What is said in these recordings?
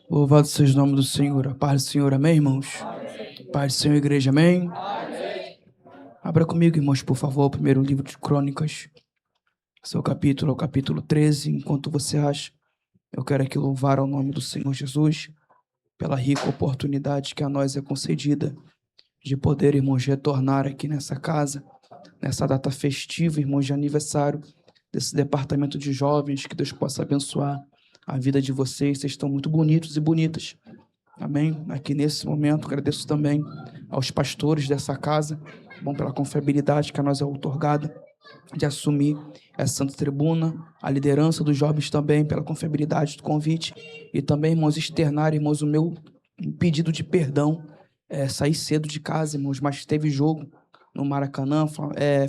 Louvado seja o nome do Senhor. A paz do Senhor, amém, irmãos? Paz do Senhor, igreja, amém? Abra comigo, irmãos, por favor, o primeiro livro de Crônicas, seu capítulo, o capítulo 13. Enquanto você acha, eu quero aqui louvar ao nome do Senhor Jesus pela rica oportunidade que a nós é concedida de poder, irmãos, retornar aqui nessa casa, nessa data festiva, irmãos, de aniversário desse departamento de jovens. Que Deus possa abençoar a vida de vocês. Vocês estão muito bonitos e bonitas. Amém? Aqui nesse momento, agradeço também aos pastores dessa casa, bom, pela confiabilidade que a nós é outorgada de assumir essa santa tribuna, a liderança dos jovens também, pela confiabilidade do convite, e também, irmãos, externar, irmãos, o meu pedido de perdão, saí cedo de casa, irmãos, mas teve jogo no Maracanã,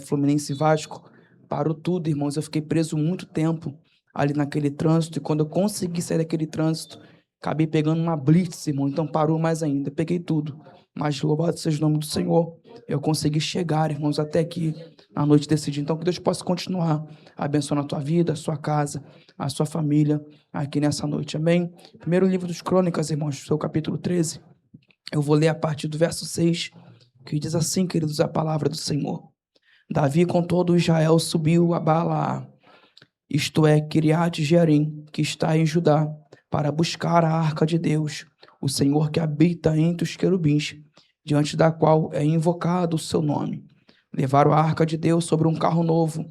Fluminense e Vasco, parou tudo, irmãos, eu fiquei preso muito tempo ali naquele trânsito, e quando eu consegui sair daquele trânsito, acabei pegando uma blitz, irmão, então parou mais ainda. Peguei tudo, mas louvado seja o nome do Senhor. Eu consegui chegar, irmãos, até aqui na noite desse dia. Então, que Deus possa continuar abençoando a tua vida, a sua casa, a sua família aqui nessa noite. Amém? Primeiro livro dos Crônicas, irmãos, seu capítulo 13. Eu vou ler a partir do verso 6, que diz assim, queridos, a palavra do Senhor. Davi com todo Israel subiu a Baalaá, isto é, Kiriat Jearim, que está em Judá, para buscar a arca de Deus, o Senhor que habita entre os querubins, diante da qual é invocado o seu nome. Levaram a arca de Deus sobre um carro novo,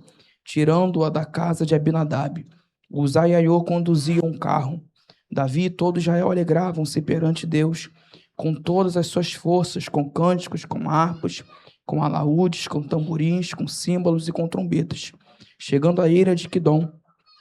tirando-a da casa de Abinadab. Uzai e Aiô conduziam um carro. Davi e todo Israel alegravam-se perante Deus, com todas as suas forças, com cânticos, com harpas, com alaúdes, com tamborins, com símbolos e com trombetas. Chegando à eira de Quidom,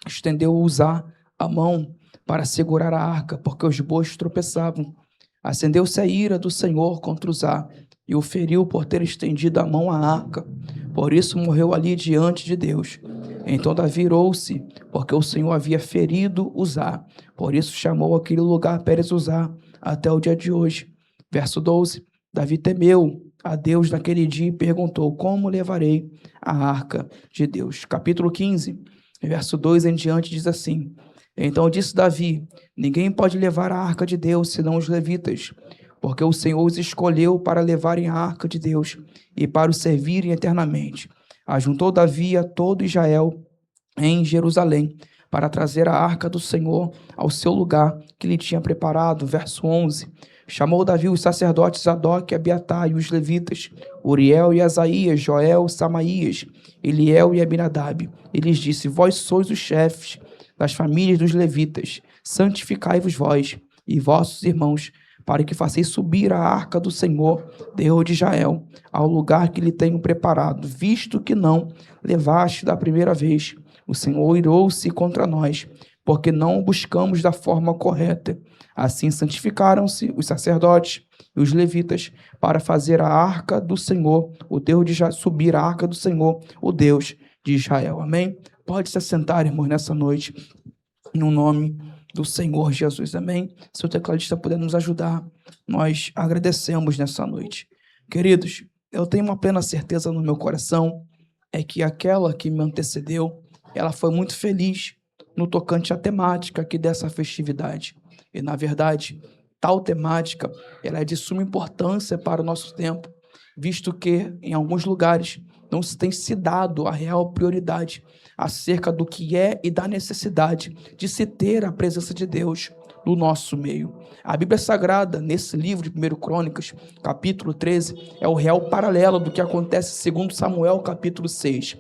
estendeu Uzá a mão para segurar a arca, porque os bois tropeçavam. Acendeu-se a ira do Senhor contra Uzá, e o feriu por ter estendido a mão à arca. Por isso morreu ali diante de Deus. Então Davi irou-se, porque o Senhor havia ferido Uzá. Por isso chamou aquele lugar Pérez Uzá, até o dia de hoje. Verso 12. Davi temeu a Deus naquele dia e perguntou: como levarei a arca de Deus? Capítulo 15, verso 2 em diante, diz assim: então disse Davi: ninguém pode levar a arca de Deus, senão os levitas, porque o Senhor os escolheu para levarem a arca de Deus e para o servirem eternamente. Ajuntou Davi a todo Israel em Jerusalém, para trazer a arca do Senhor ao seu lugar que lhe tinha preparado. Verso 11. Chamou Davi os sacerdotes Zadok, Abiatar e os levitas, Uriel e Asaías, Joel, Samaías, Eliel e Abinadab. E lhes disse: vós sois os chefes das famílias dos levitas, santificai-vos vós e vossos irmãos, para que façais subir a arca do Senhor, Deus de Israel, ao lugar que lhe tenho preparado, visto que não levaste da primeira vez. O Senhor irou-se contra nós, porque não o buscamos da forma correta. Assim santificaram-se os sacerdotes e os levitas para fazer a arca do Senhor, o Deus de Israel, subir a arca do Senhor, o Deus de Israel. Amém? Pode se assentar, irmãos, nessa noite, no nome do Senhor Jesus. Amém? Se o tecladista puder nos ajudar, nós agradecemos nessa noite. Queridos, eu tenho uma plena certeza no meu coração, é que aquela que me antecedeu, ela foi muito feliz no tocante à temática aqui dessa festividade. E, na verdade, tal temática, ela é de suma importância para o nosso tempo, visto que, em alguns lugares, não se tem se dado a real prioridade acerca do que é e da necessidade de se ter a presença de Deus no nosso meio. A Bíblia Sagrada, nesse livro de 1 Crônicas, capítulo 13, é o real paralelo do que acontece segundo Samuel, capítulo 6.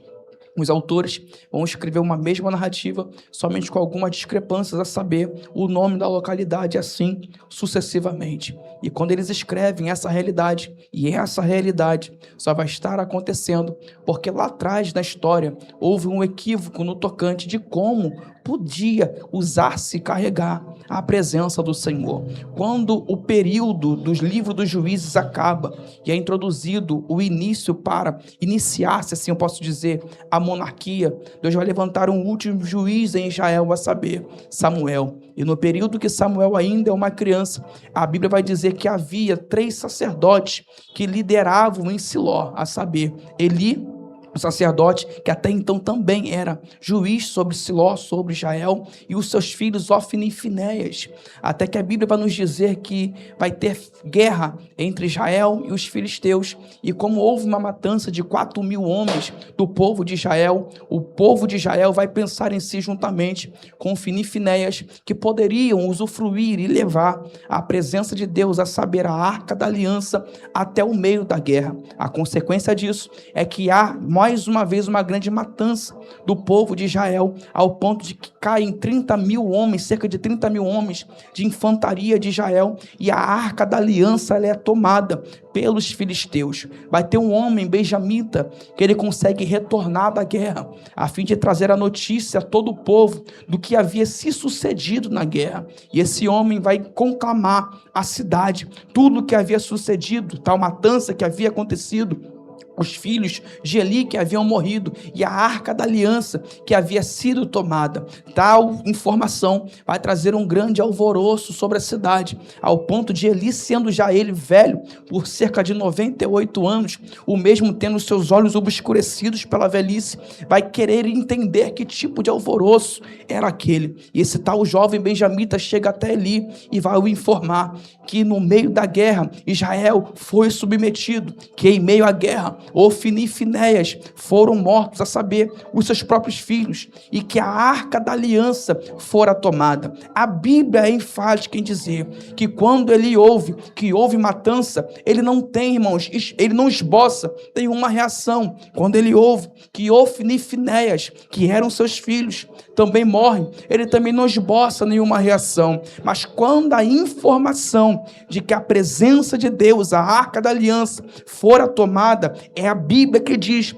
Os autores vão escrever uma mesma narrativa, somente com algumas discrepâncias, a saber, o nome da localidade, assim sucessivamente. E quando eles escrevem essa realidade, e essa realidade só vai estar acontecendo porque lá atrás na história houve um equívoco no tocante de como podia usar-se e carregar a presença do Senhor. Quando o período dos livros dos juízes acaba e é introduzido o início para iniciar-se, assim eu posso dizer, a monarquia, Deus vai levantar um último juiz em Israel, a saber, Samuel. E no período que Samuel ainda é uma criança, a Bíblia vai dizer que havia 3 sacerdotes que lideravam em Siló, a saber, Eli, o sacerdote, que até então também era juiz sobre Siló, sobre Israel, e os seus filhos Ofni e Finéias. Até que a Bíblia vai nos dizer que vai ter guerra entre Israel e os filisteus. E como houve uma matança de 4.000 homens do povo de Israel, o povo de Israel vai pensar em si juntamente com Ofni e Finéias, que poderiam usufruir e levar a presença de Deus, a saber, a arca da aliança, até o meio da guerra. A consequência disso é que há mais uma vez uma grande matança do povo de Israel, ao ponto de que caem 30.000 homens, cerca de 30.000 homens de infantaria de Israel, e a arca da aliança ela é tomada pelos filisteus. Vai ter um homem benjamita que ele consegue retornar da guerra, a fim de trazer a notícia a todo o povo do que havia se sucedido na guerra. E esse homem vai conclamar a cidade, tudo o que havia sucedido, tal matança que havia acontecido, os filhos de Eli que haviam morrido e a arca da aliança que havia sido tomada. Tal informação vai trazer um grande alvoroço sobre a cidade, ao ponto de Eli, sendo já ele velho, por cerca de 98 anos, o mesmo tendo seus olhos obscurecidos pela velhice, vai querer entender que tipo de alvoroço era aquele. E esse tal jovem benjamita chega até Eli e vai o informar que no meio da guerra Israel foi submetido, que em meio à guerra Ofni e Finéias foram mortos, a saber, os seus próprios filhos, e que a arca da aliança fora tomada. A Bíblia é enfática em dizer que quando ele ouve que houve matança, ele não tem, irmãos, ele não esboça nenhuma reação. Quando ele ouve que Ofni e Finéias, que eram seus filhos, também morrem, ele também não esboça nenhuma reação. Mas quando a informação de que a presença de Deus, a arca da aliança, fora tomada, é a Bíblia que diz,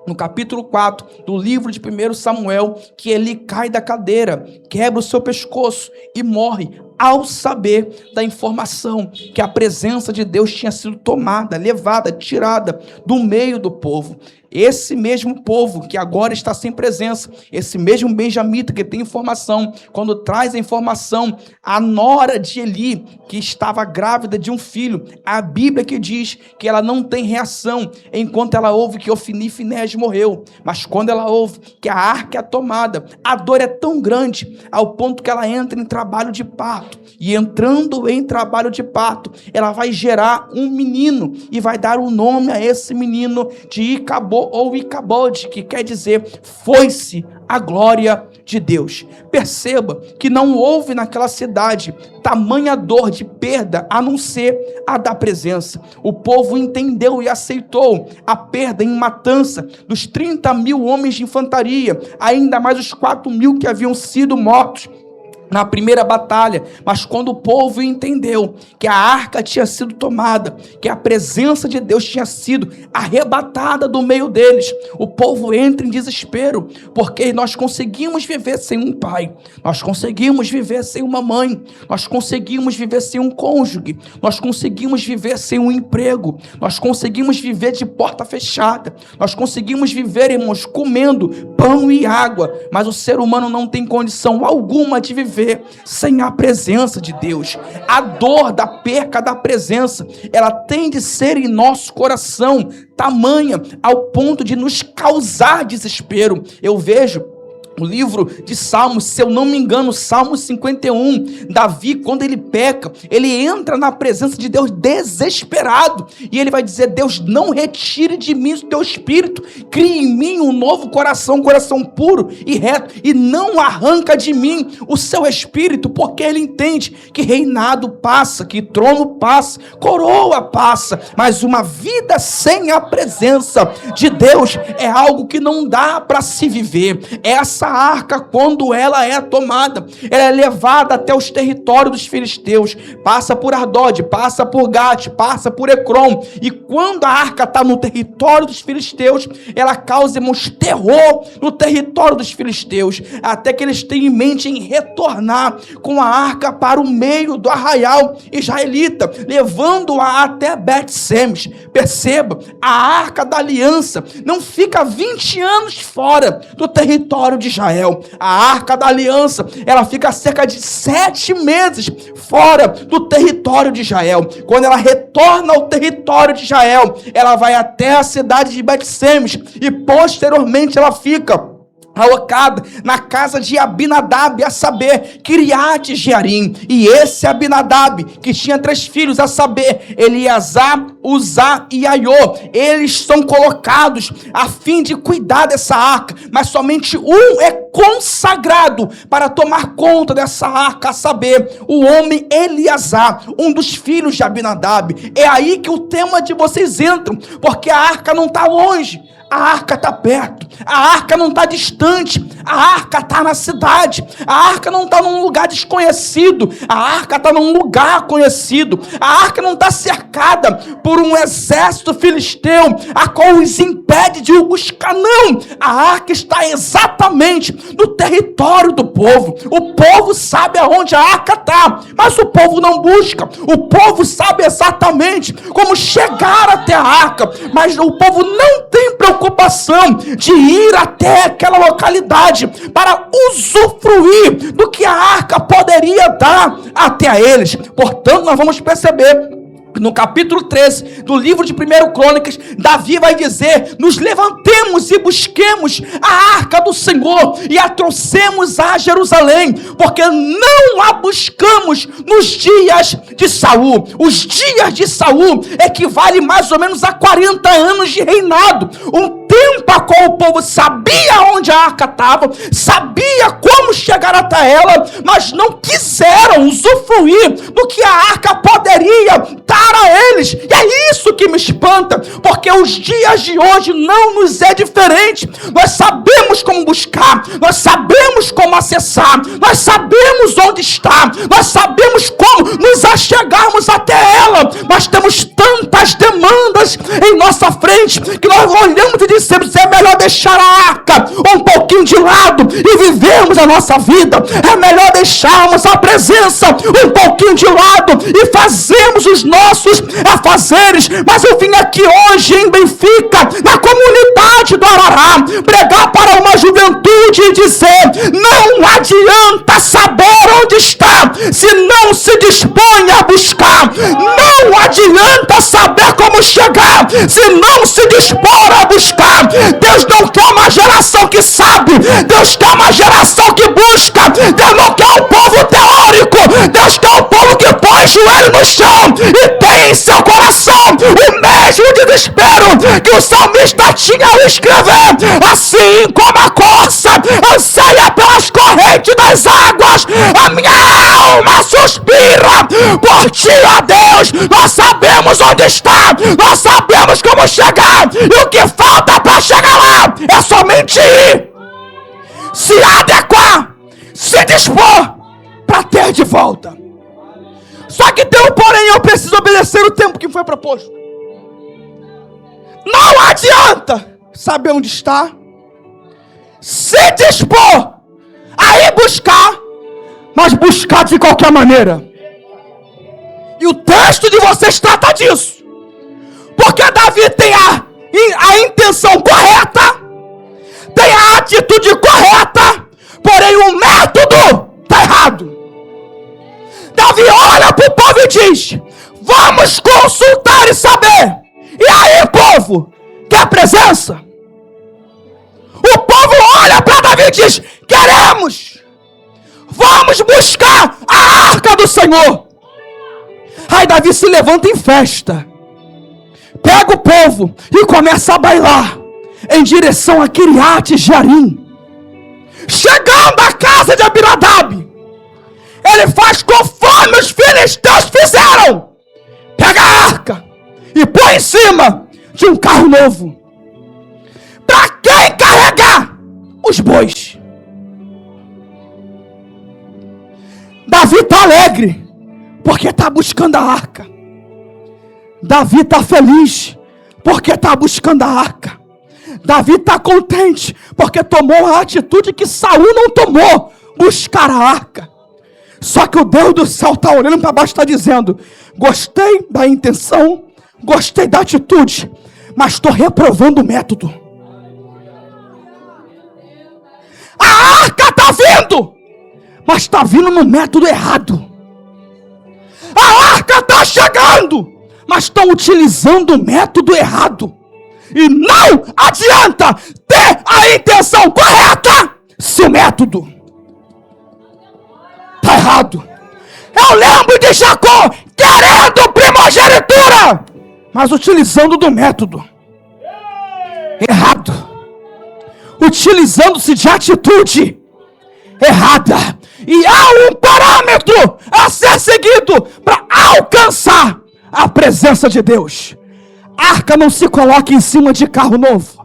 no capítulo 4 do livro de 1 Samuel, que ele cai da cadeira, quebra o seu pescoço e morre, ao saber da informação que a presença de Deus tinha sido tomada, levada, tirada do meio do povo. Esse mesmo povo que agora está sem presença, esse mesmo benjamita que tem informação, quando traz a informação, a nora de Eli, que estava grávida de um filho, a Bíblia que diz que ela não tem reação enquanto ela ouve que Ofni e Finéias morreu, mas quando ela ouve que a arca é tomada, a dor é tão grande ao ponto que ela entra em trabalho de parto, e entrando em trabalho de parto, ela vai gerar um menino e vai dar o nome a esse menino de Icabod, ou Icabod, que quer dizer foi-se a glória de Deus. Perceba que não houve naquela cidade tamanha dor de perda a não ser a da presença. O povo entendeu e aceitou a perda em matança dos 30.000 homens de infantaria, ainda mais os 4.000 que haviam sido mortos na primeira batalha. Mas quando o povo entendeu que a arca tinha sido tomada, que a presença de Deus tinha sido arrebatada do meio deles, o povo entra em desespero, porque nós conseguimos viver sem um pai, nós conseguimos viver sem uma mãe, nós conseguimos viver sem um cônjuge, nós conseguimos viver sem um emprego, nós conseguimos viver de porta fechada, nós conseguimos viver, irmãos, comendo pão e água, mas o ser humano não tem condição alguma de viver sem a presença de Deus. A dor da perca da presença, ela tem de ser em nosso coração tamanha ao ponto de nos causar desespero. Eu vejo o livro de Salmos, se eu não me engano, Salmo 51, Davi, quando ele peca, ele entra na presença de Deus desesperado, e ele vai dizer: Deus, não retire de mim o teu espírito, crie em mim um novo coração, um coração puro e reto, e não arranca de mim o seu espírito, porque ele entende que reinado passa, que trono passa, coroa passa, mas uma vida sem a presença de Deus é algo que não dá para se viver. Essa arca, quando ela é tomada, ela é levada até os territórios dos filisteus, passa por Ardode, passa por Gate, passa por Ecrom, e quando a arca está no território dos filisteus, ela causa, irmãos, terror no território dos filisteus, até que eles têm em mente em retornar com a arca para o meio do arraial israelita, levando-a até Bet-Semes. Perceba, a arca da aliança não fica 20 anos fora do território de Israel. A Arca da Aliança, ela fica cerca de 7 meses fora do território de Israel. Quando ela retorna ao território de Israel, ela vai até a cidade de Bet-Semes e posteriormente ela fica alocada na casa de Abinadab, a saber, Kiriat Jearim. E esse Abinadab, que tinha 3 filhos, a saber, Eleazar, Uzá e Aiô, eles são colocados a fim de cuidar dessa arca, mas somente um é consagrado para tomar conta dessa arca, a saber, o homem Eleazar, um dos filhos de Abinadab. É aí que o tema de vocês entram, porque a arca não está longe, a arca está perto, a arca não está distante, a arca está na cidade, a arca não está num lugar desconhecido, a arca está num lugar conhecido, a arca não está cercada por um exército filisteu, a qual os impede de o buscar, não, a arca está exatamente no território do povo. O povo sabe aonde a arca está, mas o povo não busca. O povo sabe exatamente como chegar até a arca, mas o povo não tem preocupação de ir até aquela localidade para usufruir do que a arca poderia dar até a eles. Portanto, nós vamos perceber no capítulo 13 do livro de 1 Crônicas, Davi vai dizer: nos levantemos e busquemos a arca do Senhor e a trouxemos a Jerusalém, porque não a buscamos nos dias de Saul. Os dias de Saul equivale mais ou menos a 40 anos de reinado, um tempo a qual o povo sabia onde a arca estava, sabia como chegar até ela, mas não quiseram usufruir do que a arca poderia dar a eles. E é isso que me espanta, porque os dias de hoje não nos é diferente. Nós sabemos como buscar, nós sabemos como acessar, nós sabemos onde está, nós sabemos como nos achegarmos até ela, mas temos tantas demandas em nossa frente que nós olhamos e dizemos: é melhor deixar a arca um pouquinho de lado e vivermos a nossa vida, é melhor deixarmos a presença um pouquinho de lado e fazermos os nossos afazeres. Mas eu vim aqui hoje em Benfica, na comunidade do Arará, pregar para uma juventude e dizer: não adianta saber onde está se não se dispõe a buscar, não adianta saber como chegar se não se dispor a buscar. Deus não quer uma geração que sabe, Deus quer uma geração que busca. Deus não quer um povo teórico, Deus quer um povo que põe joelho no chão e tem em seu coração o mesmo desespero que o salmista tinha ao escrever: assim como a corça anseia pelas correntes das águas, a minha alma suspira por ti, ó Deus. Nós sabemos onde está, nós sabemos como chegar, e o que falta para chegar lá é somente ir, se adequar, se dispor para ter de volta. Só que tem um porém: eu preciso obedecer o tempo que foi proposto. Não adianta saber onde está, se dispor a ir buscar, mas buscar de qualquer maneira. E o texto de vocês trata disso, porque Davi tem a intenção correta, tem a atitude correta, porém o método está errado. Davi olha para o povo e diz: vamos consultar e saber. E aí, povo, quer presença? O povo olha para Davi e diz: queremos, vamos buscar a arca do Senhor. Aí Davi se levanta em festa, pega o povo e começa a bailar em direção a Kiriat Jearim. Chegando à casa de Abinadab, ele faz conforme os filisteus fizeram: pega a arca e põe em cima de um carro novo. Para quem carregar os bois? Davi está alegre porque está buscando a arca. Davi está feliz porque está buscando a arca. Davi está contente porque tomou a atitude que Saul não tomou: buscar a arca. Só que o Deus do céu está olhando para baixo e está dizendo: gostei da intenção, gostei da atitude, mas estou reprovando o método. A arca está vindo, mas está vindo no método errado. A arca está chegando, mas estão utilizando o método errado. E não adianta ter a intenção correta se o método está errado. Eu lembro de Jacó querendo primogenitura, mas utilizando do método errado. Utilizando-se de atitude errada. E há um parâmetro a ser seguido para alcançar a presença de Deus. Arca não se coloca em cima de carro novo.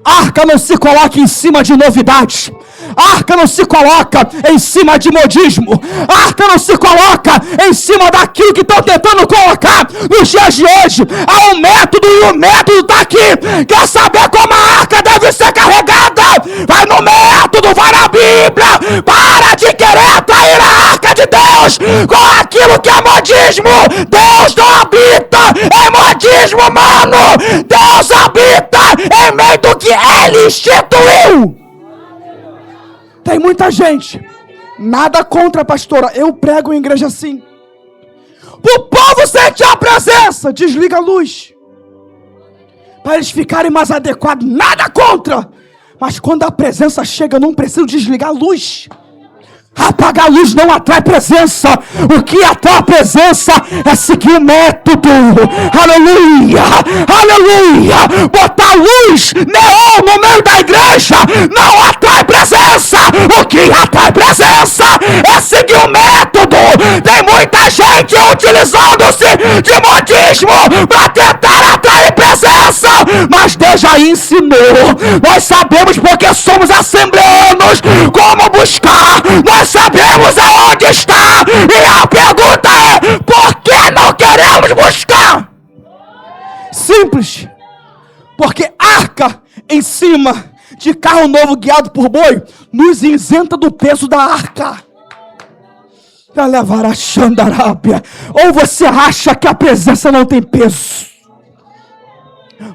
Arca não se coloca em cima de novidades. Arca não se coloca em cima de modismo. Arca não se coloca em cima daquilo que estão tentando colocar nos dias de hoje. Há um método e o método está aqui. Quer saber como a arca deve ser carregada? Vai no método, vai na Bíblia. Para de querer atrair a arca de Deus com aquilo que é modismo. Deus não habita em modismo humano. Deus habita em meio do que Ele instituiu. Tem muita gente, nada contra, pastora, eu prego em igreja assim. O povo sente a presença, desliga a luz, para eles ficarem mais adequados, nada contra. Mas quando a presença chega, não preciso desligar a luz. Apagar a luz não atrai presença. O que atrai a presença é seguir o método. Aleluia, aleluia. Botar luz neon no meio da igreja não atrai presença. O que atrai presença é seguir o método. Tem muita gente utilizando-se de modismo para tentar atrair presença, mas Deus já ensinou. Nós sabemos, porque somos assembleanos, como buscar. Nós sabemos aonde está. E a pergunta é: por que não queremos buscar? Simples. Porque arca em cima de carro novo guiado por boi nos isenta do peso da arca. Para levar a Xandarábia. Ou você acha que a presença não tem peso?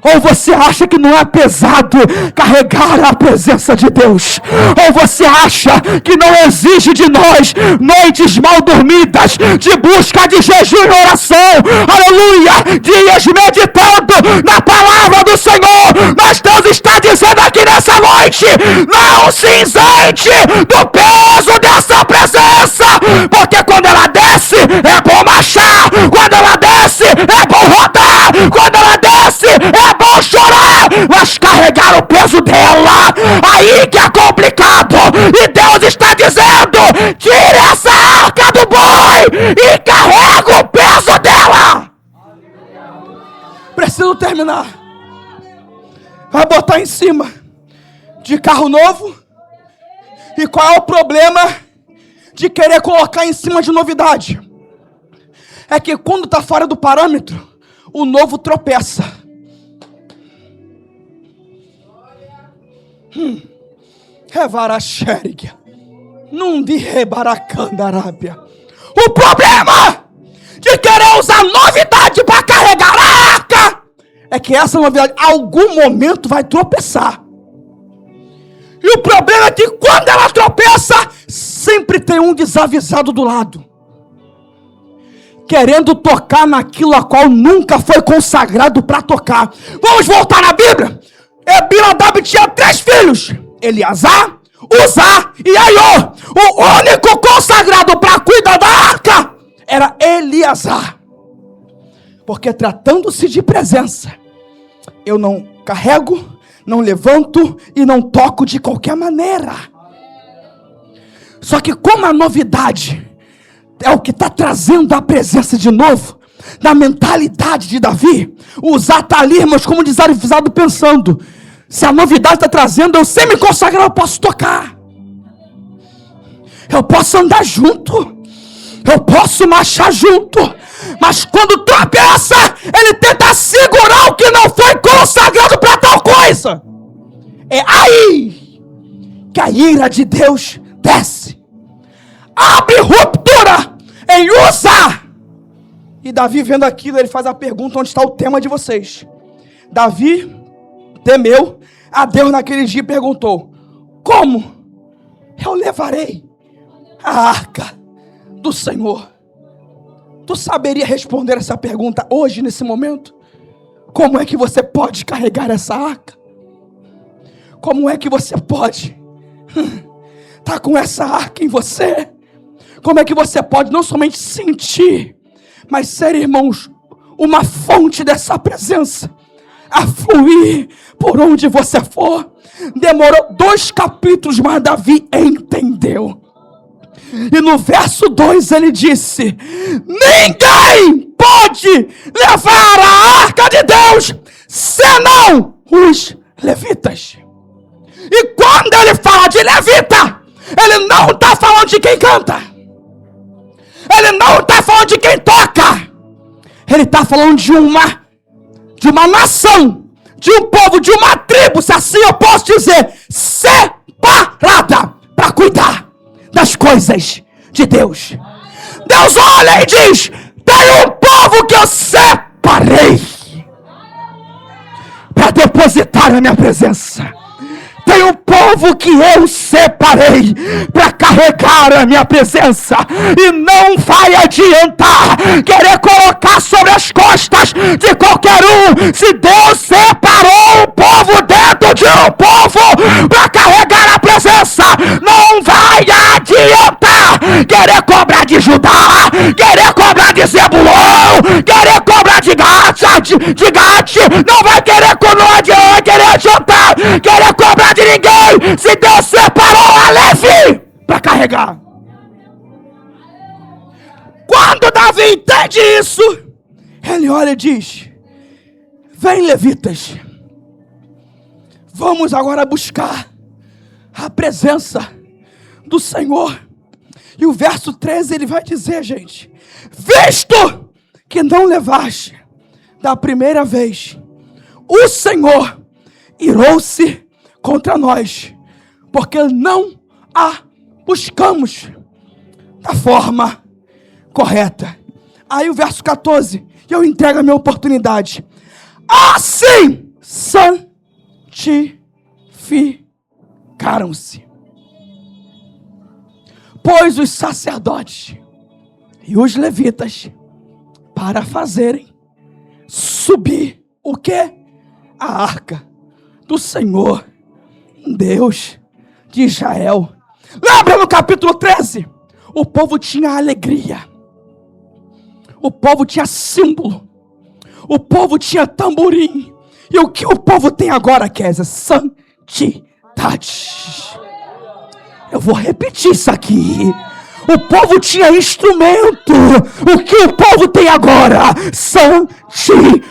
Ou você acha que não é pesado carregar a presença de Deus? Ou você acha que não exige de nós noites mal dormidas, de busca de jejum e oração, aleluia, dias meditando na palavra do Senhor? Mas Deus está dizendo aqui nessa noite: não se isente do peso dessa presença, porque quando ela desce é bom marchar, quando ela desce é bom rodar, quando ela desce é bom chorar, mas carregar o peso dela, aí que é complicado. E Deus está dizendo: tire essa arca do boi e carrega o peso dela. Preciso terminar. Vai botar em cima de carro novo. E qual é o problema de querer colocar em cima de novidade? É que quando está fora do parâmetro, o novo tropeça. Revaraxérica. Nundi rebaracandarábia. O problema de querer usar novidade para carregar a arca é que essa novidade, em algum momento, vai tropeçar. E o problema é que quando ela tropeça, sempre tem um desavisado do lado, querendo tocar naquilo a qual nunca foi consagrado para tocar. Vamos voltar na Bíblia. Abinadab tinha 3 filhos: Eleazar, Uzá e Aiô. O único consagrado para cuidar da arca era Eleazar, porque tratando-se de presença, eu não carrego, não levanto e não toco de qualquer maneira. Só que como a novidade é o que está trazendo a presença de novo, na mentalidade de Davi, Uzá está ali, irmãos, como desavisado, pensando: se a novidade está trazendo, eu sem me consagrar, eu posso tocar, eu posso andar junto, eu posso marchar junto. Mas quando tropeça, ele tenta segurar o que não foi consagrado para tal coisa. É aí que a ira de Deus desce, abre ruptura em Uzá. E Davi, vendo aquilo, ele faz a pergunta: onde está o tema de vocês? Davi temeu a Deus naquele dia e perguntou: como eu levarei a arca do Senhor. Tu saberia responder essa pergunta hoje, nesse momento? Como é que você pode carregar essa arca? Como é que você pode estar com essa arca em você? Como é que você pode não somente sentir, mas ser, irmãos, uma fonte dessa presença a fluir por onde você for? Demorou 2 capítulos, mas Davi entendeu. E no verso 2 ele disse: ninguém pode levar a arca de Deus senão os levitas. E quando ele fala de levita, ele não está falando de quem canta, ele não está falando de quem toca, ele está falando de uma nação, de um povo, de uma tribo, se assim eu posso dizer, separada para cuidar das coisas de Deus. Deus olha e diz: tem um povo que eu separei para depositar na minha presença. Tem um povo que eu separei para carregar a minha presença. E não vai adiantar querer colocar sobre as costas de qualquer um. Se Deus separou um povo dentro de um povo para carregar a presença, não vai adiantar querer cobrar de Judá, querer cobrar de Zebulon, querer cobrar de Gate, não vai querer, não vai querer adiantar, querer cobrar de ninguém, se Deus separou a Levi para carregar. Quando Davi entende isso, ele olha e diz: vem, levitas, vamos agora buscar a presença do Senhor. E o verso 13 ele vai dizer, gente: visto que não levaste da primeira vez, o Senhor irou-se contra nós, porque não a buscamos da forma correta. Aí o verso 14, eu entrego a minha oportunidade. Assim santificaram-se, pois os sacerdotes e os levitas, para fazerem subir o quê? A arca do Senhor, Deus de Israel. Lembra no capítulo 13? O povo tinha alegria, o povo tinha símbolo, o povo tinha tamborim. E o que o povo tem agora, Kézia? Santidade. Eu vou repetir isso aqui. O povo tinha instrumento. O que o povo tem agora? Santidade.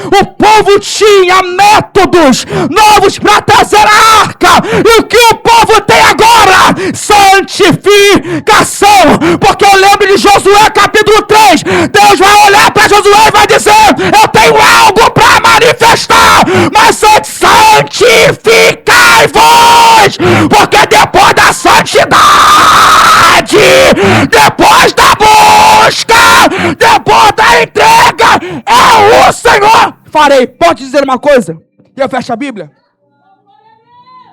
O povo tinha métodos novos para trazer a arca. E o que o povo tem agora? Santificação. Porque eu lembro de Josué capítulo 3. Deus vai olhar para Josué e vai dizer: eu tenho algo para manifestar, mas santificai-vos. Porque depois da santidade, depois da busca, depois da entrega, é o Senhor. Farei. Pode dizer uma coisa? E eu fecho a Bíblia.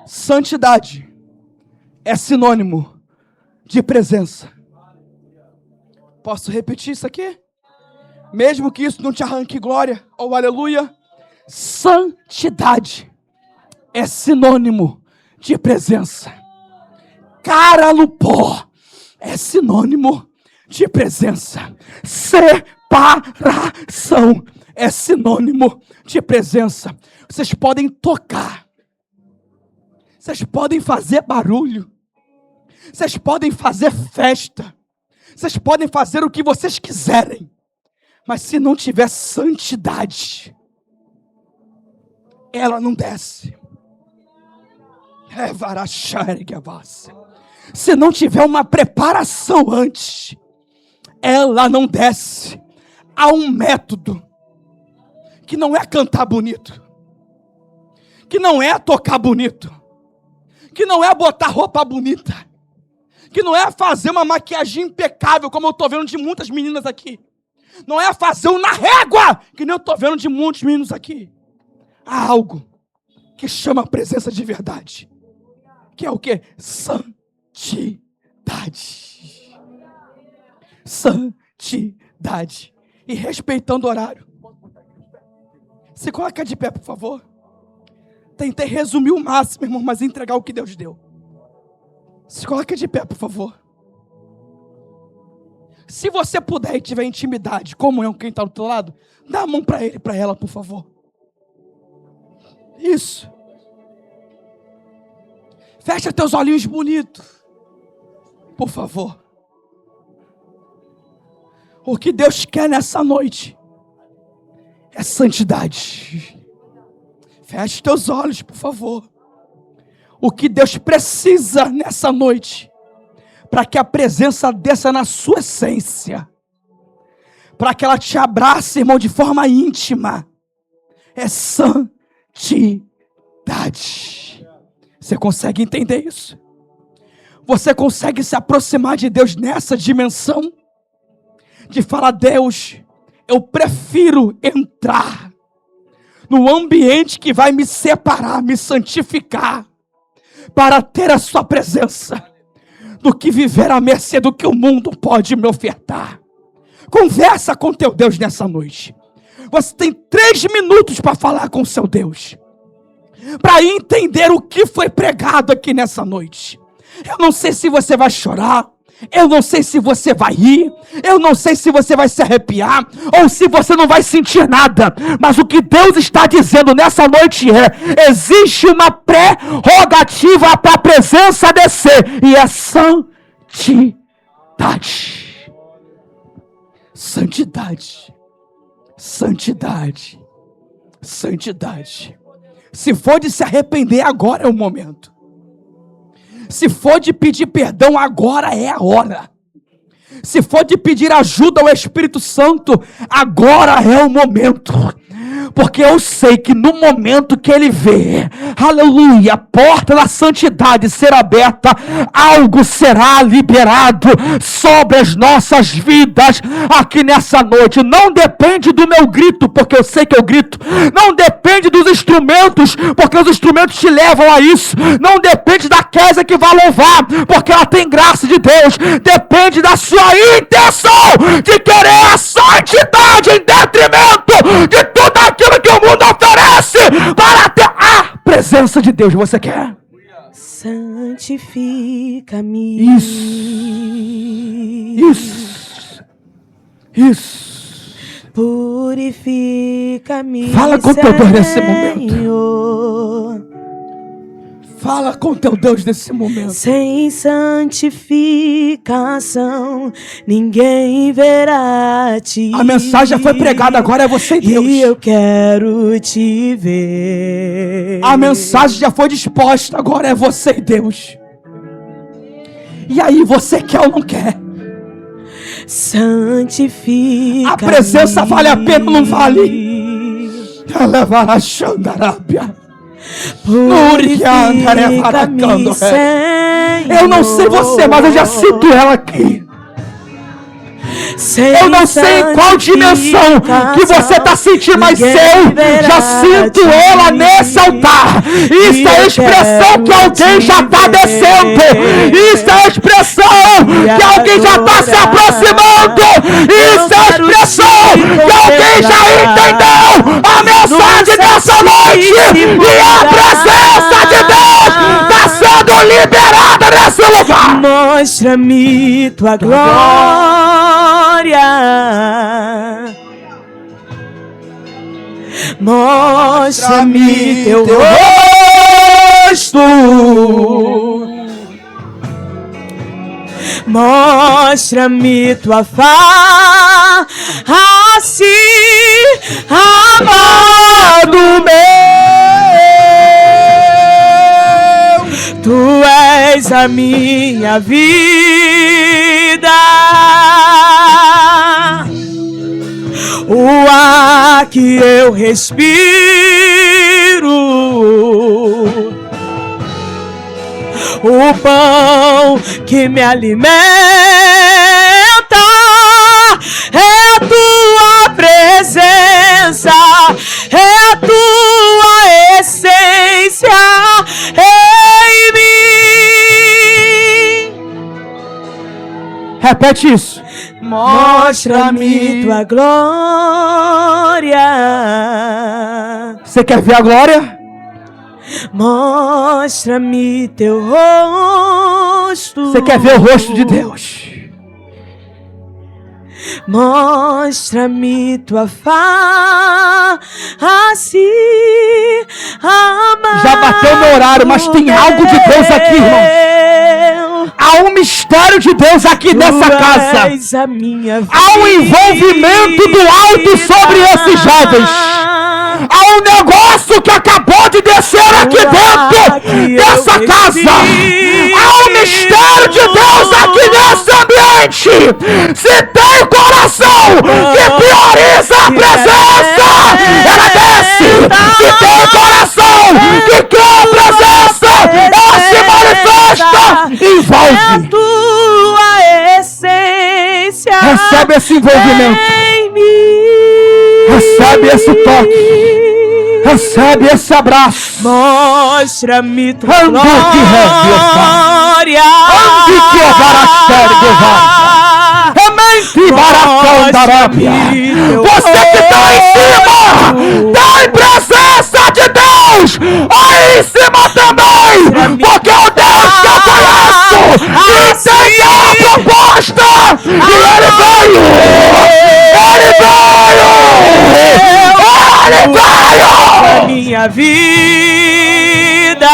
Santidade é sinônimo de presença. Posso repetir isso aqui? Mesmo que isso não te arranque glória ou aleluia. Santidade é sinônimo de presença. Caralupó é sinônimo de presença. Separação é sinônimo de presença. Vocês podem tocar, vocês podem fazer barulho, vocês podem fazer festa, vocês podem fazer o que vocês quiserem, mas se não tiver santidade, ela não desce. Se não tiver uma preparação antes, ela não desce. Há um método que não é cantar bonito, que não é tocar bonito, que não é botar roupa bonita, que não é fazer uma maquiagem impecável, como eu estou vendo de muitas meninas aqui. Não é fazer um na régua, que nem eu estou vendo de muitos meninos aqui. Há algo que chama a presença de verdade. que é o quê? Santidade. Santidade. E respeitando o horário. Se coloca de pé, por favor. Tentei resumir o máximo, irmão, mas entregar o que Deus deu. Se coloca de pé, por favor. Se você puder e tiver intimidade, comunhão com quem está do teu lado, dá a mão para ele e para ela, por favor. Isso. Fecha teus olhinhos bonitos. Por favor. O que Deus quer nessa noite é santidade. Feche teus olhos, por favor. O que Deus precisa nessa noite, para que a presença desça na sua essência, para que ela te abrace, irmão, de forma íntima, é santidade. Você consegue entender isso? Você consegue se aproximar de Deus nessa dimensão? De falar, Deus, eu prefiro entrar no ambiente que vai me separar, me santificar, para ter a sua presença, do que viver à mercê do que o mundo pode me ofertar. Conversa com teu Deus nessa noite. Você tem 3 minutos para falar com seu Deus, para entender o que foi pregado aqui nessa noite. Eu não sei se você vai chorar, eu não sei se você vai rir, eu não sei se você vai se arrepiar, ou se você não vai sentir nada, mas o que Deus está dizendo nessa noite é: existe uma prerrogativa para a presença descer, e é santidade. Santidade. Santidade. Santidade. Se for de se arrepender, agora é o momento. Se for de pedir perdão, agora é a hora. Se for de pedir ajuda ao Espírito Santo, agora é o momento. Porque eu sei que no momento que Ele vê, aleluia, a porta da santidade ser aberta, algo será liberado sobre as nossas vidas aqui nessa noite. Não depende do meu grito, porque eu sei que eu grito. Não depende dos instrumentos, porque os instrumentos te levam a isso. Não depende da Kézia que vai louvar, porque ela tem graça de Deus. Depende da sua intenção de querer a santidade em detrimento de tudo aquilo que o mundo oferece para ter a presença de Deus. Você quer? Santifica-me. Isso. Purifica-me. Fala com teu Deus nesse momento. Senhor. Fala com teu Deus nesse momento. Sem santificação, ninguém verá Ti. A mensagem foi pregada, agora é você e Deus. E eu quero Te ver. A mensagem já foi disposta, agora é você e Deus. E aí, você quer ou não quer? Santifica-me. A presença vale a pena ou não vale? Levar a Xandarábia. Purifica-me, Senhor. Eu não sei você, mas eu já sinto ela aqui. Eu não sei em qual dimensão que você está sentindo, mas eu já sinto ela nesse altar. Isso é a expressão que alguém já está descendo. Isso é a expressão que alguém já está se aproximando. Isso é a expressão que alguém já entendeu a mensagem dessa noite. E a presença de Deus está sendo liberada nesse lugar. Mostra-me tua glória. Mostra-me teu rosto. Mostra-me tua face, amado meu. Tu és a minha vida, o ar que eu respiro, o pão que me alimenta, é tua presença, é tua essência em mim. Repete isso. Mostra-me tua glória. Você quer ver a glória? Mostra-me teu rosto. Você quer ver o rosto de Deus? Mostra-me tua face amada. Já bateu no horário, mas tem algo de Deus aqui, irmãos. Há um mistério de Deus aqui nessa casa. Há um envolvimento do alto sobre esses jovens. Há um negócio que acabou de descer aqui dentro dessa casa. Há um mistério de Deus aqui nesse ambiente. Se tem coração que prioriza a presença, ela desce. Se tem coração que quer a presença, ela se manifesta. Envolve. É a tua essência. Recebe esse envolvimento. Recebe esse toque. Recebe esse abraço. Mostra-me tua glória. Ande que você que está em cima, tem presença de Deus aí em cima também, porque o Deus que eu conheço entendeu a proposta e ele veio. A minha vida,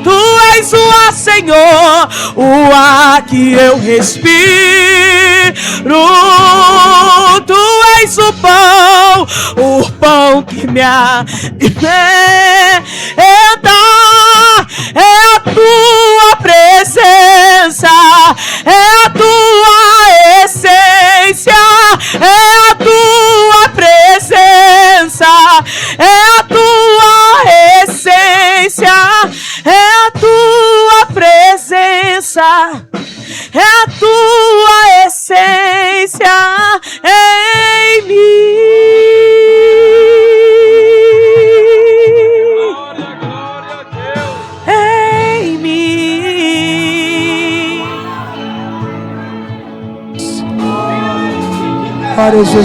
tu és o ar, Senhor, o ar que eu respiro. Tu és o pão que me alimenta. É a tua presença, é a tua essência, é a tua presença, é a tua essência, é a tua presença, é a tua essência em mim. Glória a Deus. Em mim. Para Jesus.